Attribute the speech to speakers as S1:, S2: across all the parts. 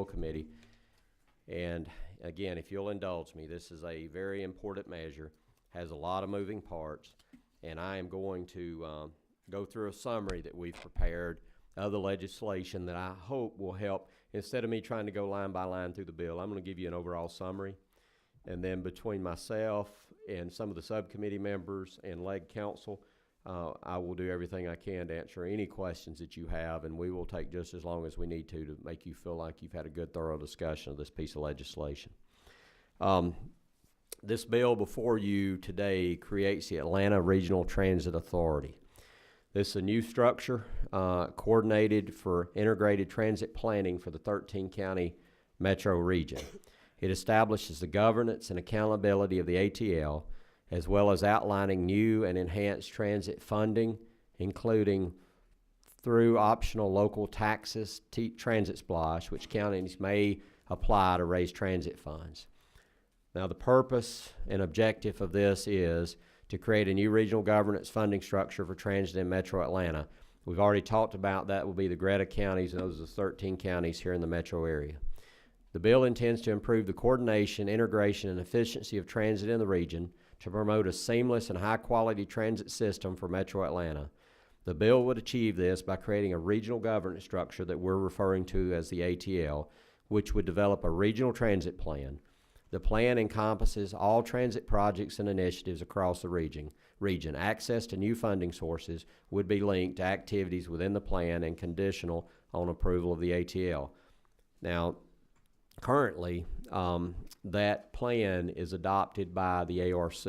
S1: Committee. And again, if you'll indulge me, this is a very important measure, has a lot of moving parts, and I am going to go through a summary that we've prepared of the legislation that I hope will help. Instead of me trying to go line by line through the bill, I'm going to give you an overall summary. And then between myself and some of the subcommittee members and Leg Council, I will do everything I can to answer any questions that you have, and we will take just as long as we need to make you feel like you've had a good, thorough discussion of this piece of legislation. This bill before you today creates the Atlanta Regional Transit Authority. This is a new structure coordinated for integrated transit planning for the 13-county metro region. It establishes the governance and accountability of the ATL, as well as outlining new and enhanced transit funding, including through optional local taxes, transit splash, which counties may apply to raise transit funds. Now, the purpose and objective of this is to create a new regional governance funding structure for transit in Metro Atlanta. We've already talked about that will be the Greta counties, and those are the 13 counties here in the metro area. The bill intends to improve the coordination, integration, and efficiency of transit in the region to promote a seamless and high-quality transit system for Metro Atlanta. The bill would achieve this by creating a regional governance structure that we're referring to as the ATL, which would develop a regional transit plan. The plan encompasses all transit projects and initiatives across the region. Access to new funding sources would be linked to activities within the plan and conditional on approval of the ATL. Now, currently, that plan is adopted by the ARC.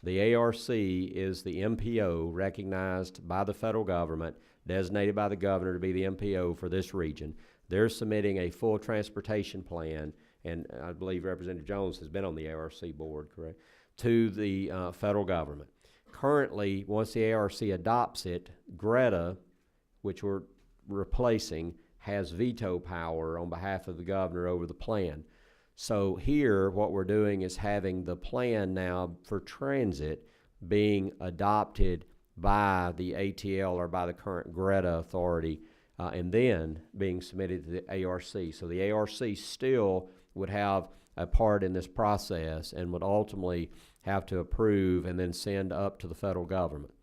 S1: The ARC is the MPO recognized by the federal government, designated by the governor to be the MPO for this region. They're submitting a full transportation plan, and I believe Representative Jones has been on the ARC board, correct, to the federal government. Currently, once the ARC adopts it, Greta, which we're replacing, has veto power on behalf of the governor over the plan. So here, what we're doing is having the plan now for transit being adopted by the ATL or by the current Greta authority, and then being submitted to the ARC. So the ARC still would have a part in this process and would ultimately have to approve and then send up to the federal government.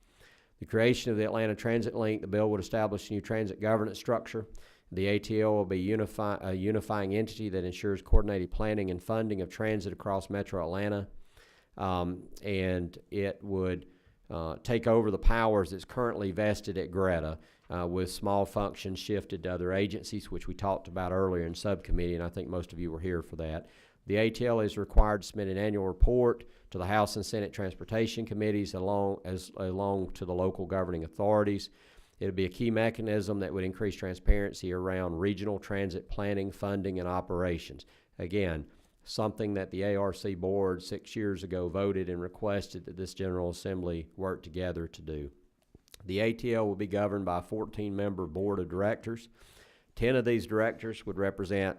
S1: The creation of the Atlanta Transit Link, the bill would establish a new transit governance structure. The ATL will be a unifying entity that ensures coordinated planning and funding of transit across Metro Atlanta, and it would take over the powers that's currently vested at Greta, with small functions shifted to other agencies, which we talked about earlier in subcommittee, and I think most of you were here for that. The ATL is required to submit an annual report to the House and Senate Transportation Committees along to the local governing authorities. It would be a key mechanism that would increase transparency around regional transit planning, funding, and operations. Again, something that the ARC board 6 years ago voted and requested that this General Assembly work together to do. The ATL will be governed by a 14-member board of directors. 10 of these directors would represent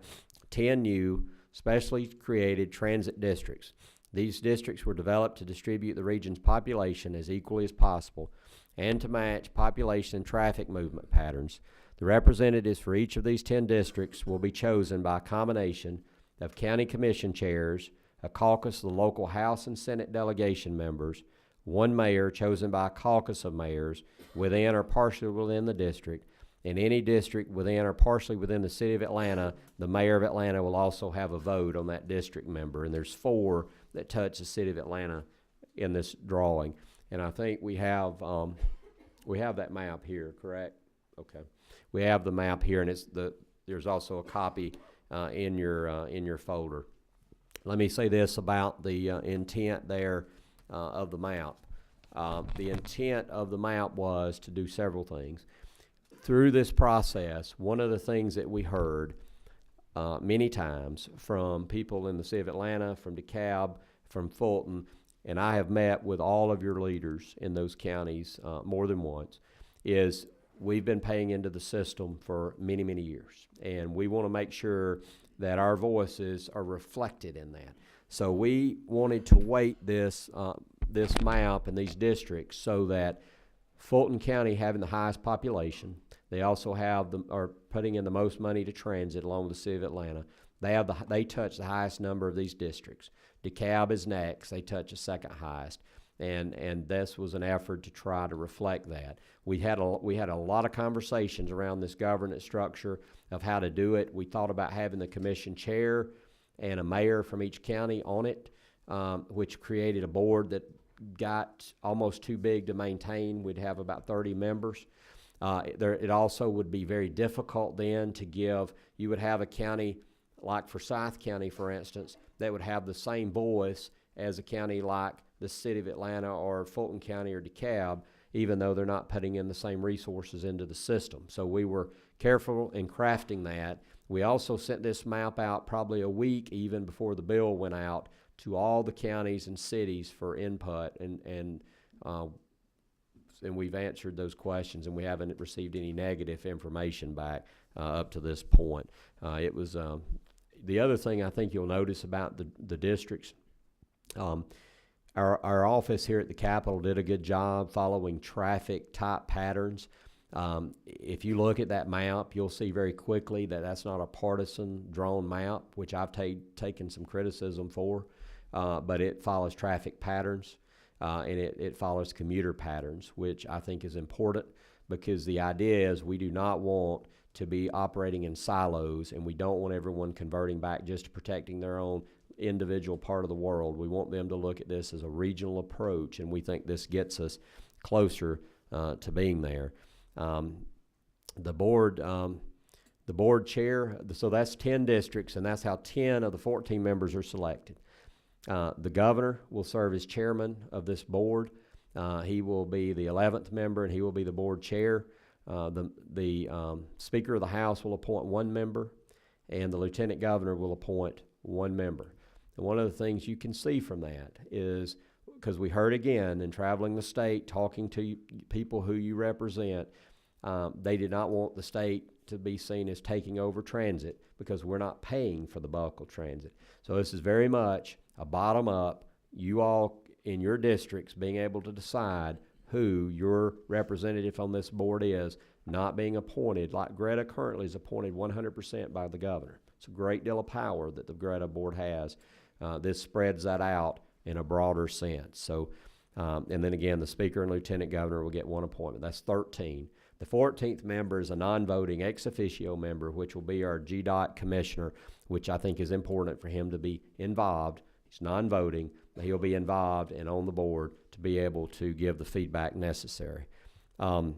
S1: 10 new specially created transit districts. These districts were developed to distribute the region's population as equally as possible and to match population and traffic movement patterns. The representatives for each of these 10 districts will be chosen by a combination of county commission chairs, a caucus of the local House and Senate delegation members, one mayor chosen by a caucus of mayors within or partially within the district. In any district within or partially within the city of Atlanta, the mayor of Atlanta will also have a vote on that district member, and there's 4 that touch the city of Atlanta in this drawing. And I think we have that map here, correct? Okay, we have the map here, and there's also a copy in your folder. Let me say this about the intent there of the map. The intent of the map was to do several things. Through this process, one of the things that we heard many times from people in the city of Atlanta, from DeKalb, from Fulton, and I have met with all of your leaders in those counties more than once, is we've been paying into the system for many, many years, and we want to make sure that our voices are reflected in that. So we wanted to weight this map and these districts so that Fulton County having the highest population, they also have putting in the most money to transit along with the city of Atlanta. They touch the highest number of these districts. DeKalb is next. They touch the second highest. And this was an effort to try to reflect that. We had a lot of conversations around this governance structure of how to do it. We thought about having the commission chair and a mayor from each county on it, which created a board that got almost too big to maintain. We'd have about 30 members. It also would be very difficult then to you would have a county like Forsyth County, for instance, that would have the same voice as a county like the city of Atlanta or Fulton County or DeKalb, even though they're not putting in the same resources into the system. So we were careful in crafting that. We also sent this map out probably a week even before the bill went out to all the counties and cities for input, and we've answered those questions, and we haven't received any negative information back up to this point. It was the other thing I think you'll notice about the districts. Our office here at the Capitol did a good job following traffic type patterns. If you look at that map, you'll see very quickly that that's not a partisan drawn map, which I've taken some criticism for, but it follows traffic patterns, and it follows commuter patterns, which I think is important, because the idea is we do not want to be operating in silos, and we don't want everyone converting back just to protecting their own individual part of the world. We want them to look at this as a regional approach, and we think this gets us closer to being there. The board chair, so that's 10 districts, and that's how 10 of the 14 members are selected. The governor will serve as chairman of this board. He will be the 11th member, and he will be the board chair. The Speaker of the House will appoint one member, and the Lieutenant Governor will appoint one member. And one of the things you can see from that is, because we heard again in traveling the state, talking to people who you represent, they did not want the state to be seen as taking over transit because we're not paying for the bulk of transit. So this is very much a bottom-up, you all in your districts being able to decide who your representative on this board is, not being appointed, like Greta currently is appointed 100% by the governor. It's a great deal of power that the Greta board has. This spreads that out in a broader sense. So, and then again, the Speaker and Lieutenant Governor will get one appointment. That's 13. The 14th member is a non-voting ex officio member, which will be our GDOT commissioner, which I think is important for him to be involved. He's non-voting. He'll be involved and on the board to be able to give the feedback necessary. The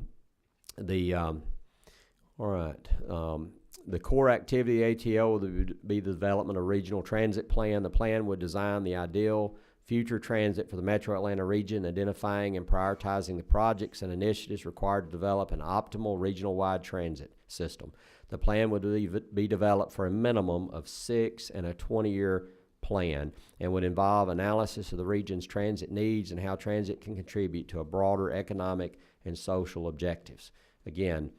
S1: core activity of the ATO would be the development of a regional transit plan. The plan would design the ideal future transit for the Metro Atlanta region, identifying and prioritizing the projects and initiatives required to develop an optimal regional-wide transit system. The plan would be developed for a minimum of 6 and a 20-year plan, and would involve analysis of the region's transit needs and how transit can contribute to a broader economic and social objectives. Again,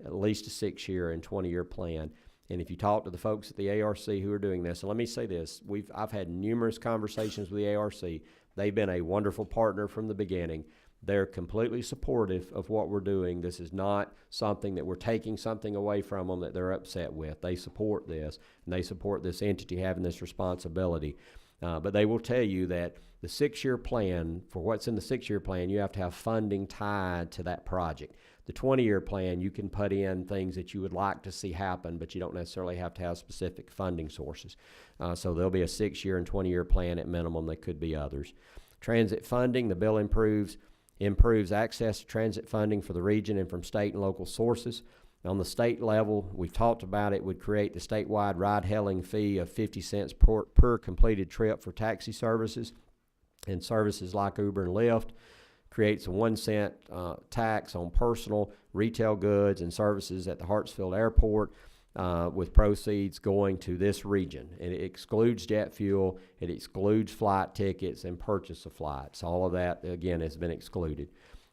S1: at least a 6-year and 20-year plan. And if you talk to the folks at the ARC who are doing this, and let me say this, I've had numerous conversations with the ARC. They've been a wonderful partner from the beginning. They're completely supportive of what we're doing. This is not something that we're taking something away from them that they're upset with. They support this, and they support this entity having this responsibility. But they will tell you that the 6-year plan, for what's in the 6-year plan, you have to have funding tied to that project. The 20-year plan, you can put in things that you would like to see happen, but you don't necessarily have to have specific funding sources. So there'll be a 6-year and 20-year plan at minimum. There could be others. Transit funding, the bill improves access to transit funding for the region and from state and local sources. On the state level, we've talked about it, would create the statewide ride-hailing fee of 50 cents per completed trip for taxi services and services like Uber and Lyft. Creates a 1 cent tax on personal retail goods and services at the Hartsfield Airport, with proceeds going to this region. And it excludes jet fuel, it excludes flight tickets and purchase of flights. All of that, again, has been excluded.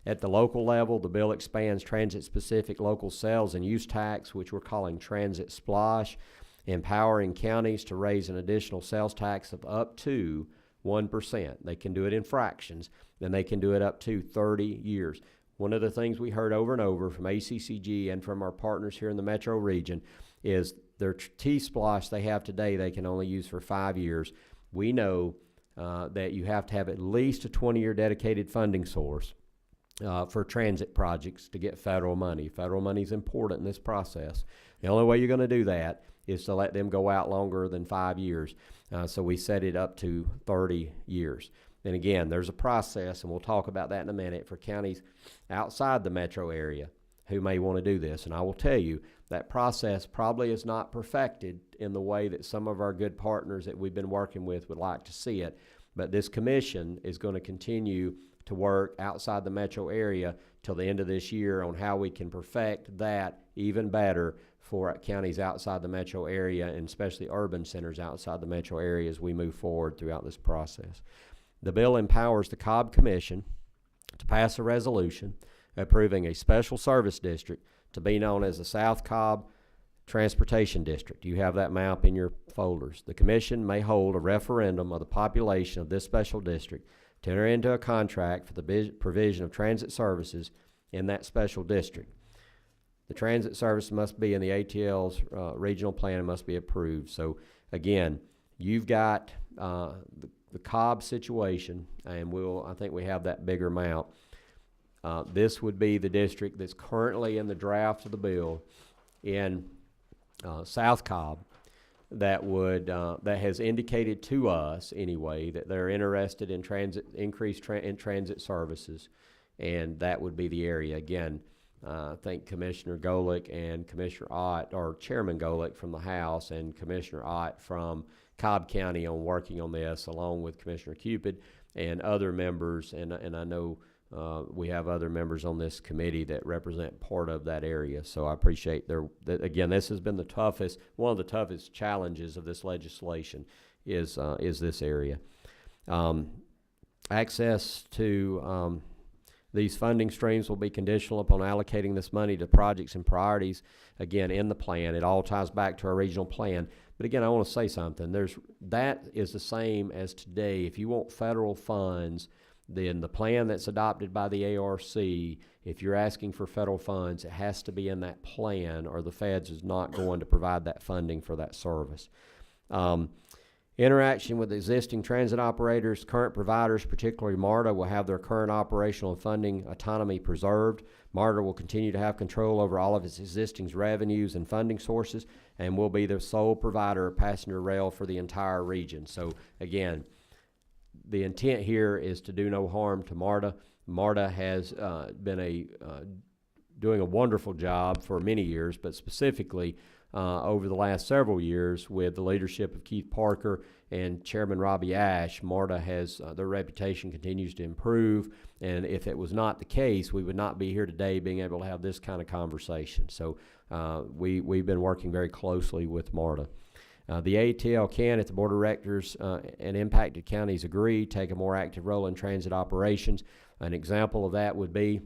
S1: At the local level, the bill expands transit-specific local sales and use tax, which we're calling Transit Splash, empowering counties to raise an additional sales tax of up to 1%. They can do it in fractions, then they can do it up to 30 years. one of the things we heard over and over from ACCG and from our partners here in the metro region is their T-Splosh they have today they can only use for 5 years. We know that you have to have at least a 20-year dedicated funding source for transit projects to get federal money. Federal money is important in this process. The only way you're going to do that is to let them go out longer than 5 years. So we set it up to 30 years. And again, there's a process, and we'll talk about that in a minute, for counties outside the metro area who may want to do this. And I will tell you, that process probably is not perfected in the way that some of our good partners that we've been working with would like to see it. But this commission is going to continue to work outside the metro area till the end of this year on how we can perfect that even better for counties outside the metro area, and especially urban centers outside the metro area as we move forward throughout this process. The bill empowers the Cobb Commission to pass a resolution approving a special service district to be known as the South Cobb Transportation District. You have that map in your folders. The commission may hold a referendum of the population of this special district to enter into a contract for the provision of transit services in that special district. The transit service must be in the ATL's regional plan and must be approved. So again, you've got the Cobb situation, and I think we have that bigger map. This would be the district that's currently in the draft of the bill in South Cobb that has indicated to us anyway that they're interested in increased transit services, and that would be the area. Again, I think Commissioner Golick and Commissioner Ott, or Chairman Golick from the House and Commissioner Ott from Cobb County on working on this, along with Commissioner Cupid and other members, and I know we have other members on this committee that represent part of that area. So I appreciate again, this has been one of the toughest challenges of this legislation is this area. Access to these funding streams will be conditional upon allocating this money to projects and priorities, again, in the plan. It all ties back to our regional plan. But again, I want to say something. That is the same as today. If you want federal funds, then the plan that's adopted by the ARC, if you're asking for federal funds, it has to be in that plan, or the feds is not going to provide that funding for that service. Interaction with existing transit operators, current providers, particularly MARTA, will have their current operational and funding autonomy preserved. MARTA will continue to have control over all of its existing revenues and funding sources, and will be the sole provider of passenger rail for the entire region. So again, the intent here is to do no harm to MARTA. MARTA has been doing a wonderful job for many years, but specifically over the last several years with the leadership of Keith Parker and Chairman Robbie Ash. MARTA has, their reputation continues to improve, and if it was not the case, we would not be here today being able to have this kind of conversation. So we've been working very closely with MARTA. The ATL can, if the Board of Directors and impacted counties agree, take a more active role in transit operations. An example of that would be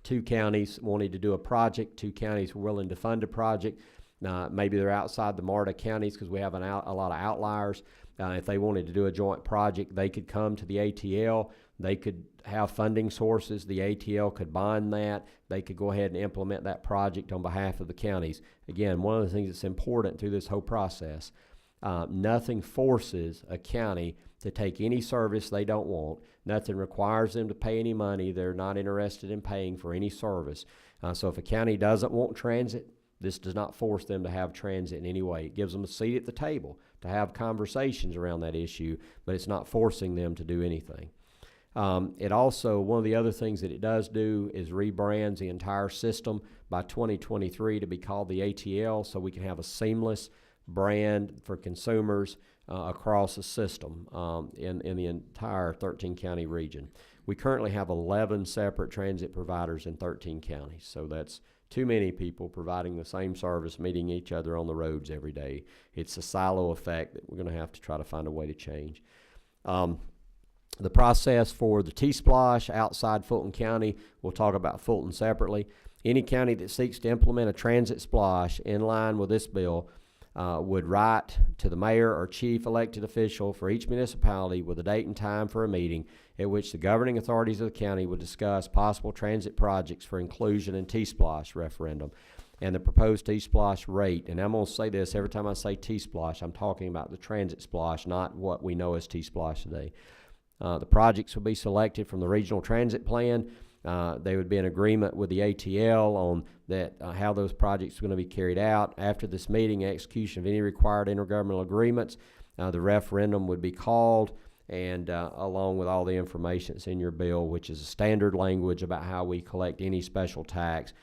S1: 2 counties wanting to do a project, 2 counties willing to fund a project. Maybe they're outside the MARTA counties because we have a lot of outliers. If they wanted to do a joint project, they could come to the ATL. They could have funding sources. The ATL could bond that. They could go ahead and implement that project on behalf of the counties. Again, one of the things that's important through this whole process, nothing forces a county to take any service they don't want. Nothing requires them to pay any money. They're not interested in paying for any service. So if a county doesn't want transit, this does not force them to have transit in any way. It gives them a seat at the table to have conversations around that issue, but it's not forcing them to do anything. It also, one of the other things that it does do is rebrands the entire system by 2023 to be called the ATL, so we can have a seamless brand for consumers across the system in the entire 13-county region. We currently have 11 separate transit providers in 13 counties, so that's too many people providing the same service, meeting each other on the roads every day. It's a silo effect that we're going to have to try to find a way to change. The process for the T-Splosh outside Fulton County, we'll talk about Fulton separately. Any county that seeks to implement a transit splosh in line with this bill would write to the mayor or chief elected official for each municipality with a date and time for a meeting at which the governing authorities of the county would discuss possible transit projects for inclusion in T-Splosh referendum and the proposed T-Splosh rate. And I'm going to say this every time I say T-Splosh, I'm talking about the transit splosh, not what we know as T-Splosh today. The projects will be selected from the regional transit plan. They would be in agreement with the ATL on that how those projects are going to be carried out. After this meeting, execution of any required intergovernmental agreements, the referendum would be called, and along with all the information that's in your bill, which is a standard language about how we collect any special tax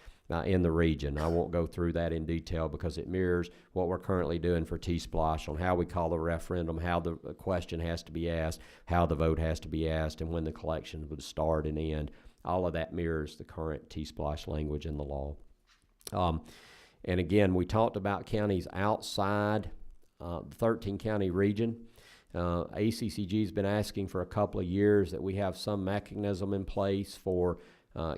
S1: in the region. I won't go through that in detail because it mirrors what we're currently doing for T-Splosh on how we call the referendum, how the question has to be asked, how the vote has to be asked, and when the collection would start and end. All of that mirrors the current T-Splosh language in the law. And again, we talked about counties outside the 13-county region. ACCG has been asking for a couple of years that we have some mechanism in place for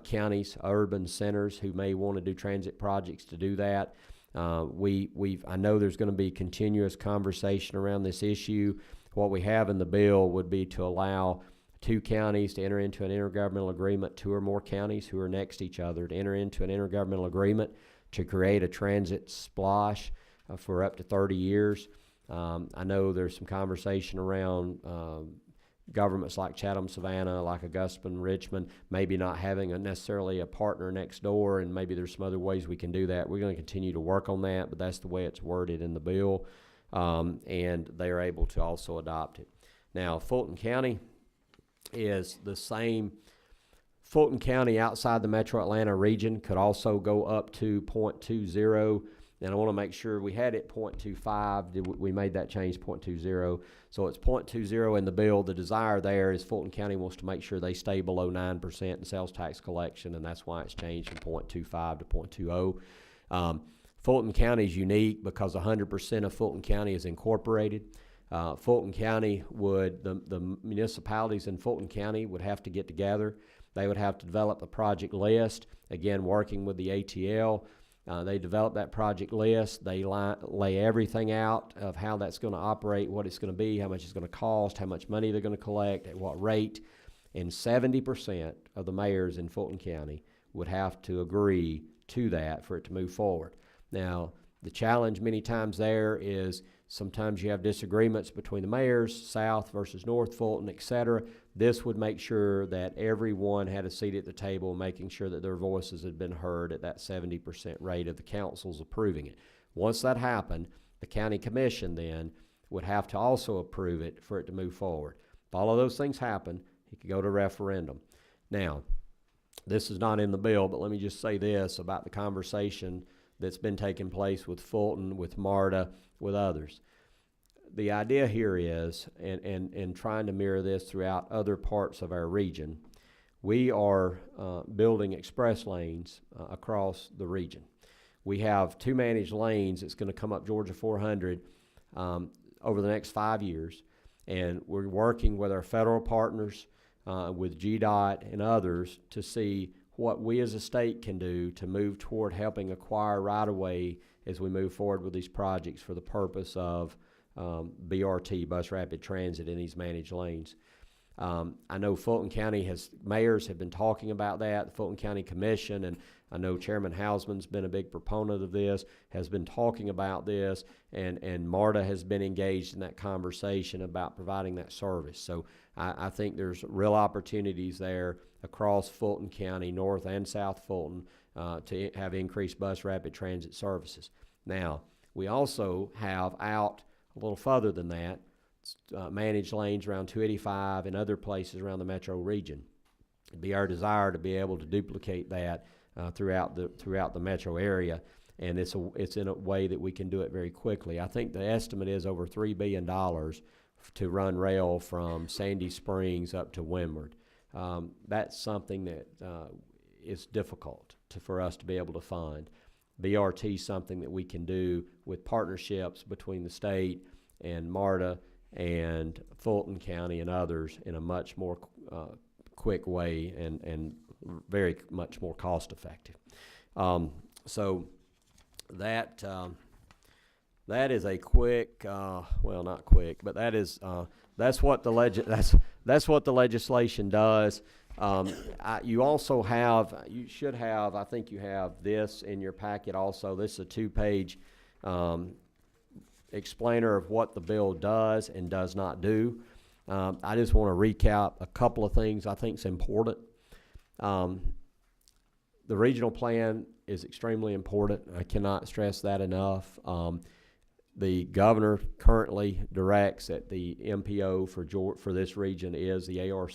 S1: counties, urban centers who may want to do transit projects to do that. I know there's going to be continuous conversation around this issue. What we have in the bill would be to allow 2 counties to enter into an intergovernmental agreement, 2 or more counties who are next to each other to enter into an intergovernmental agreement to create a transit splosh for up to 30 years. I know there's some conversation around governments like Chatham, Savannah, like Augusta and Richmond, maybe not having necessarily a partner next door, and maybe there's some other ways we can do that. We're going to continue to work on that, but that's the way it's worded in the bill, and they are able to also adopt it. Now, Fulton County is the same. Fulton County outside the Metro Atlanta region could also go up to 0.20, and I want to make sure we had it 0.25. We made that change 0.20, so it's 0.20 in the bill. The desire there is Fulton County wants to make sure they stay below 9% in sales tax collection, and that's why it's changed from 0.25 to 0.20. Fulton County is unique because 100% of Fulton County is incorporated. Fulton County would, the municipalities in Fulton County would have to get together. They would have to develop a project list, again, working with the ATL. They develop that project list. They lay everything out of how that's going to operate, what it's going to be, how much it's going to cost, how much money they're going to collect, at what rate. And 70% of the mayors in Fulton County would have to agree to that for it to move forward. Now, the challenge many times there is sometimes you have disagreements between the mayors, South versus North Fulton, et cetera. This would make sure that everyone had a seat at the table, making sure that their voices had been heard at that 70% rate of the councils approving it. Once that happened, the county commission then would have to also approve it for it to move forward. If all of those things happen, it could go to referendum. Now, this is not in the bill, but let me just say this about the conversation that's been taking place with Fulton, with MARTA, with others. The idea here is, and trying to mirror this throughout other parts of our region, we are building express lanes across the region. We have 2 managed lanes that's going to come up Georgia 400 over the next 5 years, and we're working with our federal partners, with GDOT and others, to see what we as a state can do to move toward helping acquire right-of-way as we move forward with these projects for the purpose of BRT, bus rapid transit, in these managed lanes. I know Fulton County mayors have been talking about that, the Fulton County Commission, and I know Chairman Hausman's been a big proponent of this, has been talking about this, and MARTA has been engaged in that conversation about providing that service. So I think there's real opportunities there across Fulton County, North and South Fulton, to have increased bus rapid transit services. Now, we also have out a little further than that, managed lanes around 285 and other places around the metro region. It'd be our desire to be able to duplicate that throughout the metro area, and it's in a way that we can do it very quickly. I think the estimate is over $3 billion to run rail from Sandy Springs up to Windward. That's something that is difficult for us to be able to fund. BRT is something that we can do with partnerships between the state and MARTA and Fulton County and others in a much more quick way and very much more cost effective. So that That is a quick, well, not quick, but that is that's what the that's what the legislation does. You also have, you should have, I think you have this in your packet also. This is a 2-page explainer of what the bill does and does not do. I just want to recap a couple of things I think is important. The regional plan is extremely important. I cannot stress that enough. The governor currently directs that the MPO for this region is the ARC.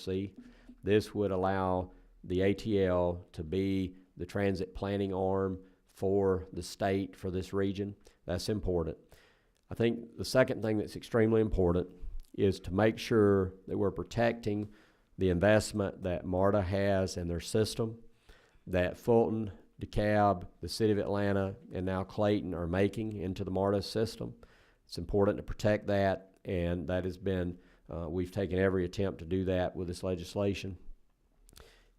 S1: This would allow the ATL to be the transit planning arm for the state for this region. That's important. I think the second thing that's extremely important is to make sure that we're protecting the investment that MARTA has in their system, that Fulton, DeKalb, the city of Atlanta, and now Clayton are making into the MARTA system. It's important to protect that, and that has been, we've taken every attempt to do that with this legislation.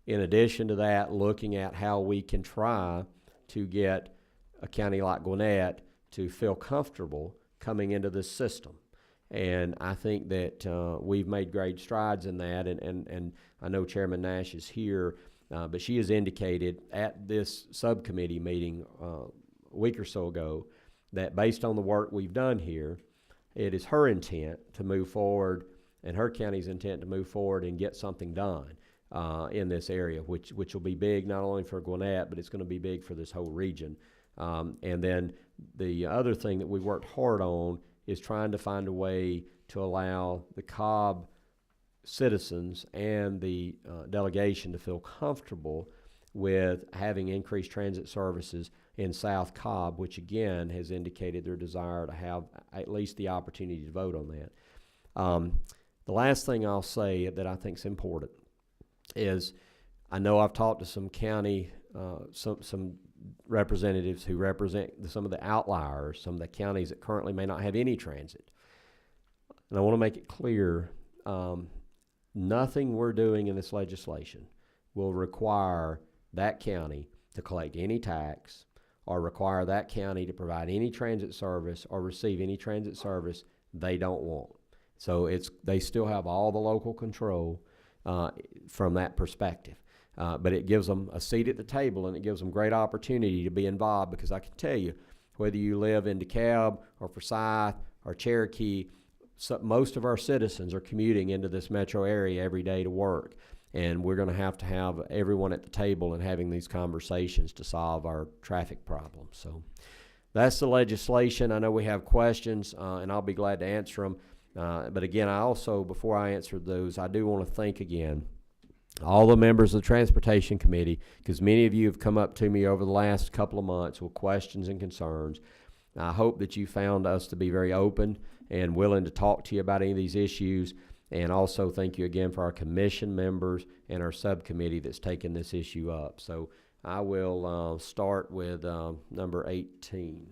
S1: In addition to that, looking at how we can try to get a county like Gwinnett to feel comfortable coming into this system. And I think that we've made great strides in that, and I know Chairman Nash is here, but she has indicated at this subcommittee meeting a week or so ago that based on the work we've done here, it is her intent to move forward and her county's intent to move forward and get something done in this area, which will be big not only for Gwinnett, but it's going to be big for this whole region. And then the other thing that we worked hard on is trying to find a way to allow the Cobb citizens and the delegation to feel comfortable with having increased transit services in South Cobb, which again has indicated their desire to have at least the opportunity to vote on that. The last thing I'll say that I think is important is I know I've talked to some county, some representatives who represent some of the outliers, some of the counties that currently may not have any transit. And I want to make it clear, nothing we're doing in this legislation will require that county to collect any tax or require that county to provide any transit service or receive any transit service they don't want. So they still have all the local control from that perspective. But it gives them a seat at the table, and it gives them great opportunity to be involved, because I can tell you, whether you live in DeKalb or Forsyth or Cherokee, most of our citizens are commuting into this metro area every day to work. And we're going to have everyone at the table and having these conversations to solve our traffic problems. So that's the legislation. I know we have questions, and I'll be glad to answer them. But again, I also, before I answer those, I do want to thank again all the members of the Transportation Committee, because many of you have come up to me over the last couple of months with questions and concerns. I hope that you found us to be very open and willing to talk to you about any of these issues. And also thank you again for our commission members and our subcommittee that's taken this issue up. So I will start with number 18.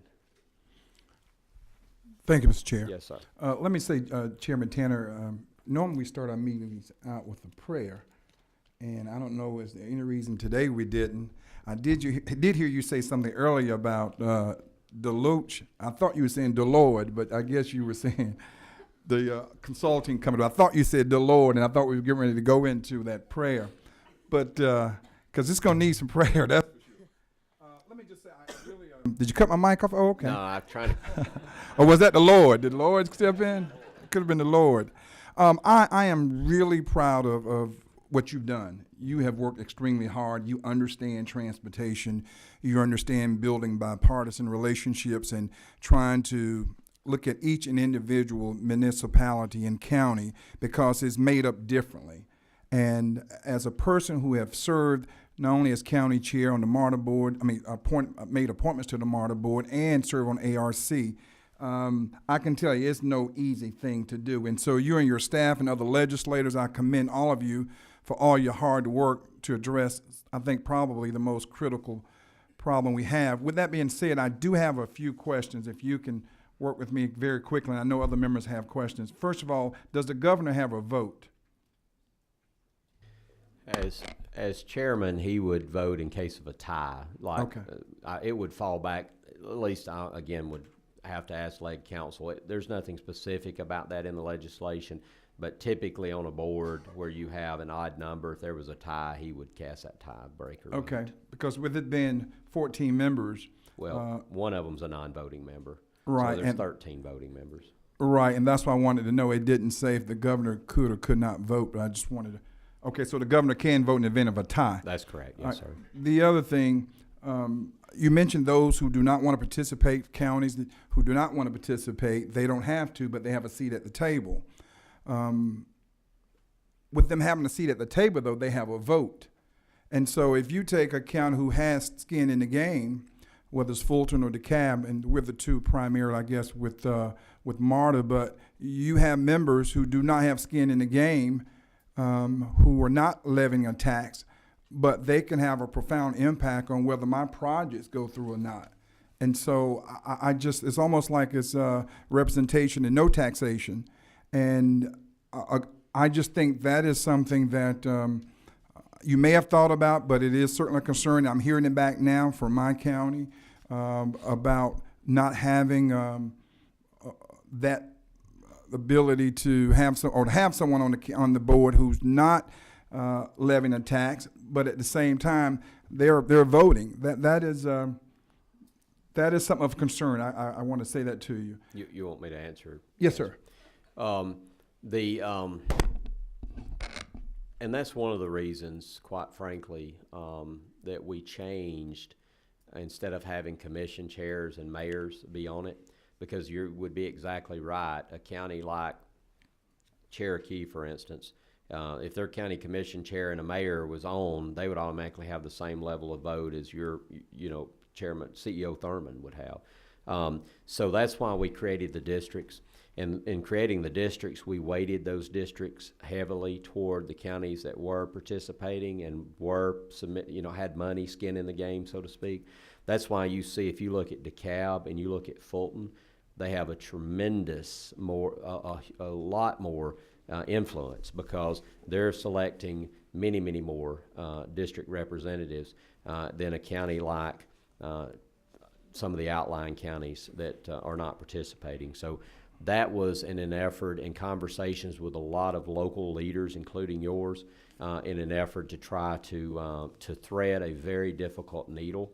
S2: Thank you, Mr. Chair.
S1: Yes, sir.
S2: Let me say, Chairman Tanner, normally we start our meetings out with a prayer. And I don't know, is there any reason today we didn't? I did hear you say something earlier about Deloach. I thought you were saying Deloitte, but I guess you were saying the consulting company. I thought you said Deloitte, and I thought we were getting ready to go into that prayer. But, because it's going to need some prayer, that's for sure. Let me just say, I really, did you cut my mic off? Oh, okay.
S1: No, I'm trying to.
S2: Or was that the Lord? Did the Lord step in? It could have been the Lord. I am really proud of what you've done. You have worked extremely hard. You understand transportation. You understand building bipartisan relationships and trying to look at each and individual municipality and county, because it's made up differently. And as a person who have served not only as county chair on the MARTA board, made appointments to the MARTA board and serve on ARC, I can tell you it's no easy thing to do. And so you and your staff and other legislators, I commend all of you for all your hard work to address, I think, probably the most critical problem we have. With that being said, I do have a few questions, if you can work with me very quickly. And I know other members have questions. First of all, does the governor have a vote?
S1: As chairman, he would vote in case of a tie. Like,
S2: Okay.
S1: It would fall back, at least I, again, would have to ask leg counsel. There's nothing specific about that in the legislation, but typically on a board where you have an odd number, if there was a tie, he would cast that tiebreaker vote.
S2: Okay, because with it being 14 members,
S1: Well, one of them's a non-voting member.
S2: right,
S1: So there's
S2: and
S1: 13 voting members.
S2: right, and that's why I wanted to know. It didn't say if the governor could or could not vote, but I just wanted to. Okay, so the governor can vote in the event of a tie.
S1: That's correct,
S2: All
S1: yes,
S2: right.
S1: sir.
S2: The other thing, you mentioned those who do not want to participate, counties who do not want to participate. They don't have to, but they have a seat at the table. With them having a seat at the table, though, they have a vote. And so if you take a county who has skin in the game, whether it's Fulton or DeKalb, and we're the two primarily, I guess, with MARTA, but you have members who do not have skin in the game, who are not levying a tax, but they can have a profound impact on whether my projects go through or not. And so I just, it's almost like it's representation and no taxation. And I just think that is something that you may have thought about, but it is certainly a concern. I'm hearing it back now from my county about not having that ability to have some, or to have someone on the board who's not levying a tax, but at the same time they're voting. That is something of concern. I want to say that to you.
S1: You want me to answer?
S2: Yes, sir.
S1: And that's one of the reasons, quite frankly, that we changed, instead of having commission chairs and mayors be on it, because you would be exactly right. A county like Cherokee, for instance, if their county commission chair and a mayor was on, they would automatically have the same level of vote as your, chairman, CEO Thurman would have. So that's why we created the districts. And in creating the districts, we weighted those districts heavily toward the counties that were participating and were had money, skin in the game, so to speak. That's why you see, if you look at DeKalb and you look at Fulton, they have a tremendous a lot more influence, because they're selecting many, many more district representatives than a county like some of the outlying counties that are not participating. So that was in an effort, in conversations with a lot of local leaders, including yours, in an effort to try to thread a very difficult needle.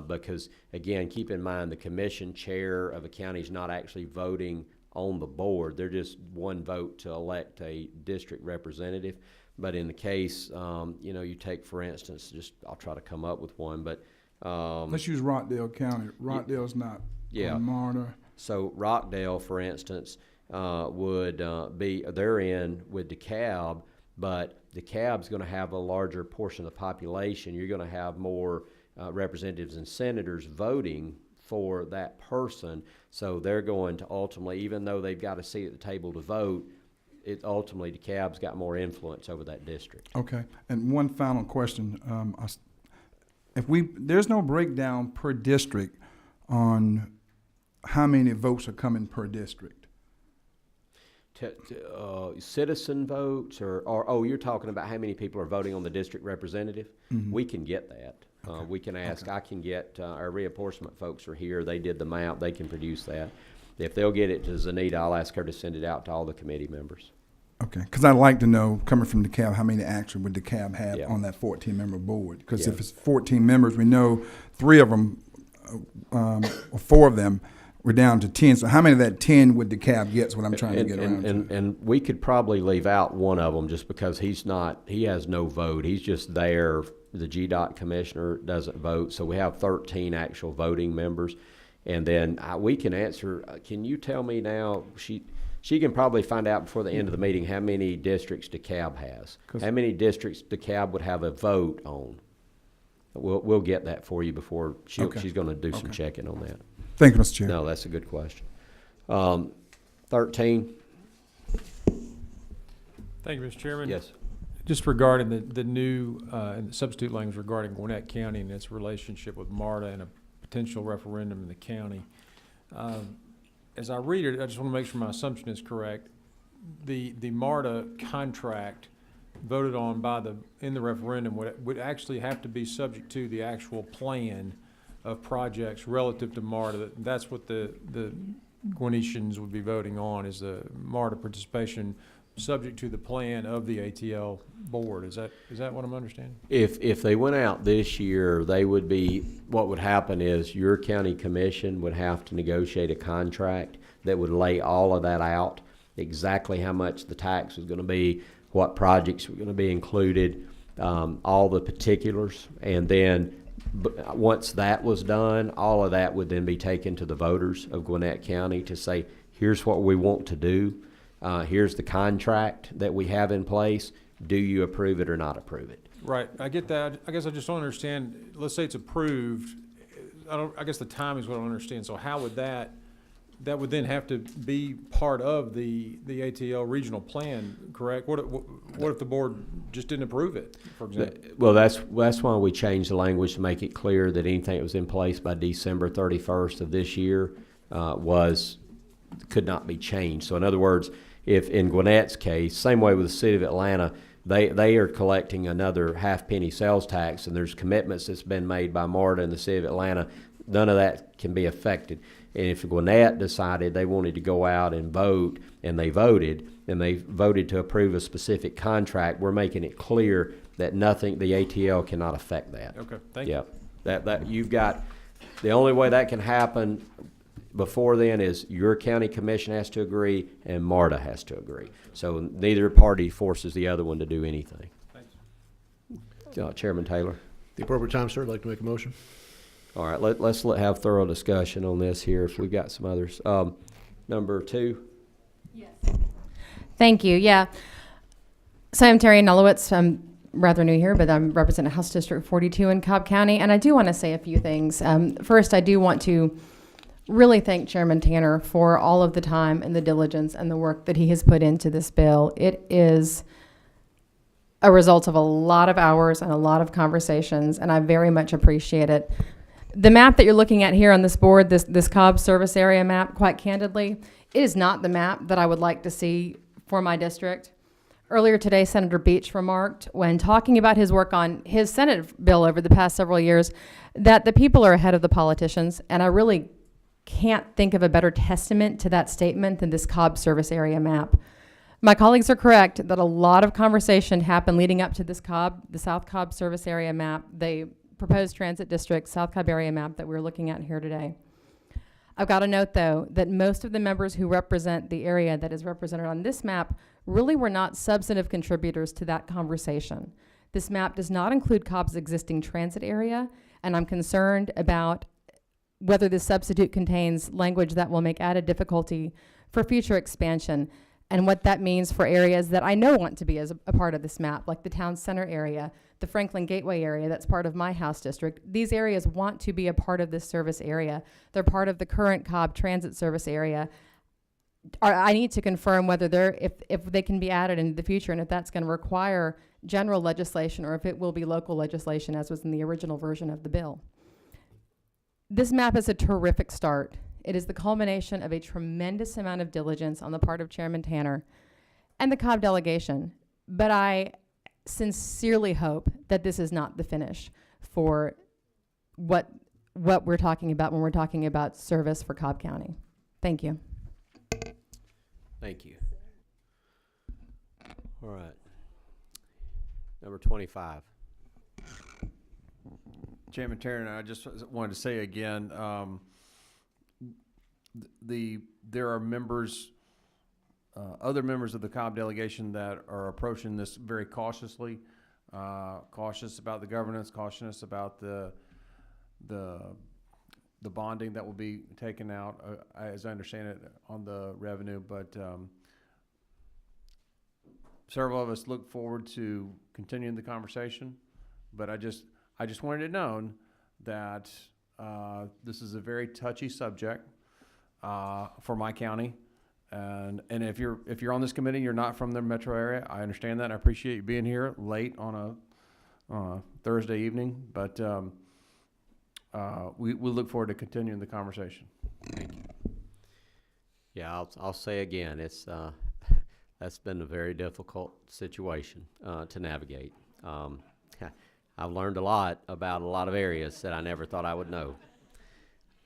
S1: Because, again, keep in mind, the commission chair of a county is not actually voting on the board. They're just one vote to elect a district representative. But in the case, you take, for instance, I'll try to come up with one, but
S2: let's use Rockdale County. Rockdale's not on MARTA.
S1: So Rockdale, for instance, would they're in with DeKalb, but DeKalb's going to have a larger portion of the population. You're going to have more representatives and senators voting for that person. So they're going to ultimately, even though they've got a seat at the table to vote, ultimately DeKalb's got more influence over that district.
S2: Okay. And one final question. There's no breakdown per district on how many votes are coming per district?
S1: Citizen votes, or you're talking about how many people are voting on the district representative? Mm-hmm. We can get that. Okay. We can ask. Okay. I can get our reapportionment folks are here. They did the map. They can produce that. If they'll get it to Zanita, I'll ask her to send it out to all the committee members.
S2: Okay, because I'd like to know, coming from DeKalb, how many actually would DeKalb have on that 14-member board? Because if it's 14 members, we know 3 of them, or 4 of them, we're down to 10. So how many of that 10 would DeKalb get is what I'm trying to get around to.
S1: And we could probably leave out one of them just because he has no vote. He's just there. The GDOT commissioner doesn't vote. So we have 13 actual voting members. And then we can answer, can you tell me now, she can probably find out before the end of the meeting how many districts DeKalb has. How many districts DeKalb would have a vote on. We'll get that for you before she's going to do some checking on that.
S2: Thank you, Mr. Chair.
S1: No, that's a good question. 13.
S3: Thank you, Mr. Chairman.
S1: Yes.
S3: Just regarding the new and the substitute language regarding Gwinnett County and its relationship with MARTA and a potential referendum in the county. As I read it, I just want to make sure my assumption is correct. The MARTA contract voted on in the referendum would actually have to be subject to the actual plan of projects relative to MARTA. That's what the Gwinnetians would be voting on, is the MARTA participation subject to the plan of the ATL board. Is that what I'm understanding?
S1: If they went out this year, they would be, what would happen is your county commission would have to negotiate a contract that would lay all of that out, exactly how much the tax was gonna be, what projects were gonna be included, all the particulars, and then once that was done, all of that would then be taken to the voters of Gwinnett County to say, here's what we want to do. Here's the contract that we have in place. Do you approve it or not approve it?
S3: Right, I get that. I guess I just don't understand, let's say it's approved, I guess the timing is what I don't understand. So how would that would then have to be part of the ATL regional plan, correct? What if the board just didn't approve it, for example?
S1: Well, that's why we changed the language to make it clear that anything that was in place by December 31st of this year could not be changed. So in other words, if in Gwinnett's case, same way with the city of Atlanta, they are collecting another half-penny sales tax, and there's commitments that's been made by MARTA and the city of Atlanta. None of that can be affected. And if Gwinnett decided they wanted to go out and vote, and they voted to approve a specific contract, we're making it clear that nothing, the ATL cannot affect that.
S3: Okay, thank you.
S1: Yeah, that you've got, the only way that can happen before then is your county commission has to agree and MARTA has to agree. So neither party forces the other one to do anything.
S3: Thanks.
S1: Chairman Taylor.
S4: The appropriate time, sir. I'd like to make a motion.
S1: All right, let's have thorough discussion on this here if we've got some others. Number 2.
S5: Yes. Thank you. Yeah. So I'm Terry Nolowitz. I'm rather new here, but I'm representing House District 42 in Cobb County, and I do want to say a few things. First, I do want to really thank Chairman Tanner for all of the time and the diligence and the work that he has put into this bill. It is a result of a lot of hours and a lot of conversations, and I very much appreciate it. The map that you're looking at here on this board, this Cobb service area map, quite candidly, it is not the map that I would like to see for my district. Earlier today, Senator Beach remarked, when talking about his work on his Senate bill over the past several years, that the people are ahead of the politicians, and I really can't think of a better testament to that statement than this Cobb service area map. My colleagues are correct that a lot of conversation happened leading up to this the South Cobb service area map, the proposed transit district South Cobb area map that we're looking at here today. I've got to note, though, that most of the members who represent the area that is represented on this map really were not substantive contributors to that conversation. This map does not include Cobb's existing transit area, and I'm concerned about whether this substitute contains language that will make added difficulty for future expansion, and what that means for areas that I know want to be as a part of this map, like the town center area, the Franklin Gateway area that's part of my House district. These areas want to be a part of this service area. They're part of the current Cobb transit service area. I need to confirm whether if they can be added into the future, and if that's going to require general legislation or if it will be local legislation as was in the original version of the bill. This map is a terrific start. It is the culmination of a tremendous amount of diligence on the part of Chairman Tanner and the Cobb delegation. But I sincerely hope that this is not the finish for what we're talking about when we're talking about service for Cobb County. Thank you.
S1: Thank you. All right. Number 25.
S6: Chairman Tarrant, I just wanted to say again, there are members, other members of the Cobb delegation that are approaching this very cautiously, cautious about the governance, cautious about the bonding that will be taken out, as I understand it, on the revenue. But several of us look forward to continuing the conversation. But I just wanted it known that this is a very touchy subject for my county, and if you're on this committee, you're not from the metro area. I understand that. I appreciate you being here late on a Thursday evening, but we look forward to continuing the conversation.
S1: Thank you. Yeah, I'll say again, it's that's been a very difficult situation to navigate. I've learned a lot about a lot of areas that I never thought I would know.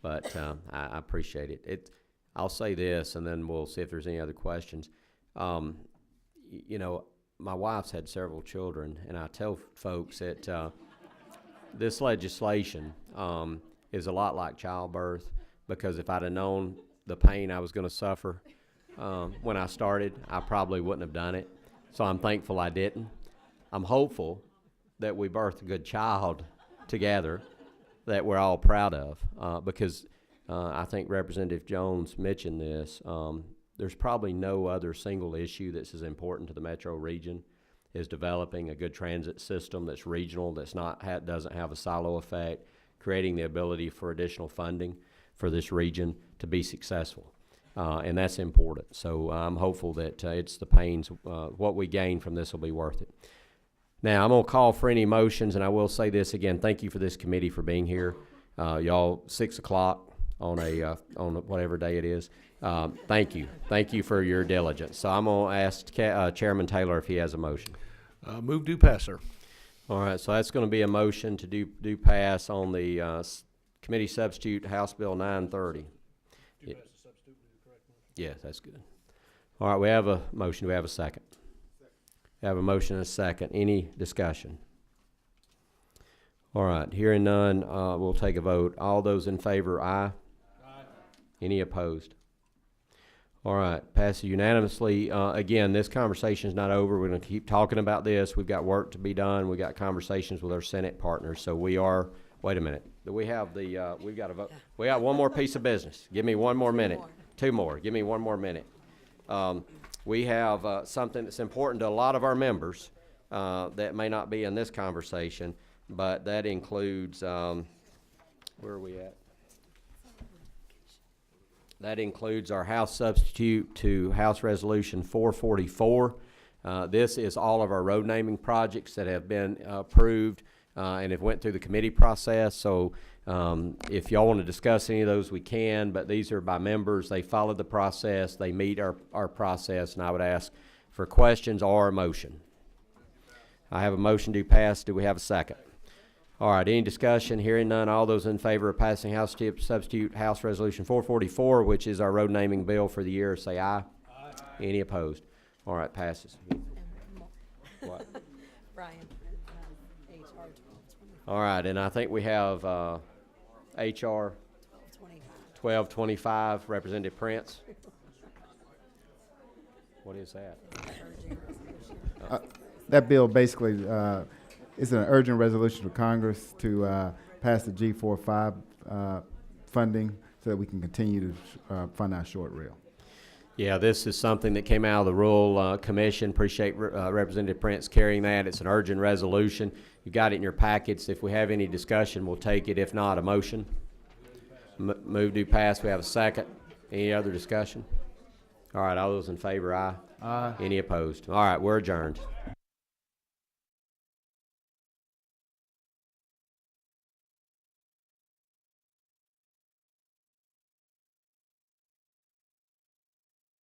S1: But I appreciate it. I'll say this, and then we'll see if there's any other questions. You know, my wife's had several children, and I tell folks that this legislation is a lot like childbirth, because if I'd have known the pain I was going to suffer when I started, I probably wouldn't have done it. So I'm thankful I didn't. I'm hopeful that we birthed a good child together that we're all proud of, because I think Representative Jones mentioned this. There's probably no other single issue that's as important to the metro region as developing a good transit system that's regional, that's not doesn't have a silo effect, creating the ability for additional funding for this region to be successful. And that's important. So I'm hopeful that it's the pains, what we gain from this will be worth it. Now, I'm going to call for any motions, and I will say this again. Thank you for this committee for being here. Y'all, 6 o'clock on whatever day it is. Thank you. Thank you for your diligence. So I'm going to ask Chairman Taylor if he has a motion.
S4: Move do pass, sir.
S1: All right, so that's going to be a motion to do pass on the committee substitute House Bill 930. Yes, that's good. All right, we have a motion. Do we have a second? We have a motion and a second. Any discussion? All right, hearing none, we'll take a vote. All those in favor, aye. Aye. Any opposed? All right, passes unanimously. Again, this conversation is not over. We're going to keep talking about this. We've got work to be done. We've got conversations with our Senate partners. So we are, wait a minute. Do we have the, we've got to vote. We got one more piece of business. Give me one more minute. Two more. Give me one more minute. We have something that's important to a lot of our members that may not be in this conversation, but that includes, where are we at? That includes our House substitute to House Resolution 444. This is all of our road naming projects that have been approved and have went through the committee process. So if y'all want to discuss any of those, we can, but these are by members. They followed the process. They meet our process, and I would ask for questions or a motion. I have a motion to pass. Do we have a second? All right, any discussion? Hearing none, all those in favor of passing House substitute House Resolution 444, which is our road naming bill for the year, say aye. Aye. Any opposed? All right, passes. What?
S7: Brian, HR 1225.
S1: All right, and I think we have HR 1225, Representative Prince. What is that?
S8: That bill basically is an urgent resolution of Congress to pass the G45 funding so that we can continue to fund our short rail.
S1: Yeah, this is something that came out of the Rural Commission. Appreciate Representative Prince carrying that. It's an urgent resolution. You got it in your packets. If we have any discussion, we'll take it. If not, a motion. Move to pass. We have a second. Any other discussion? All right, all those in favor, aye. Aye. Any opposed? All right, we're adjourned.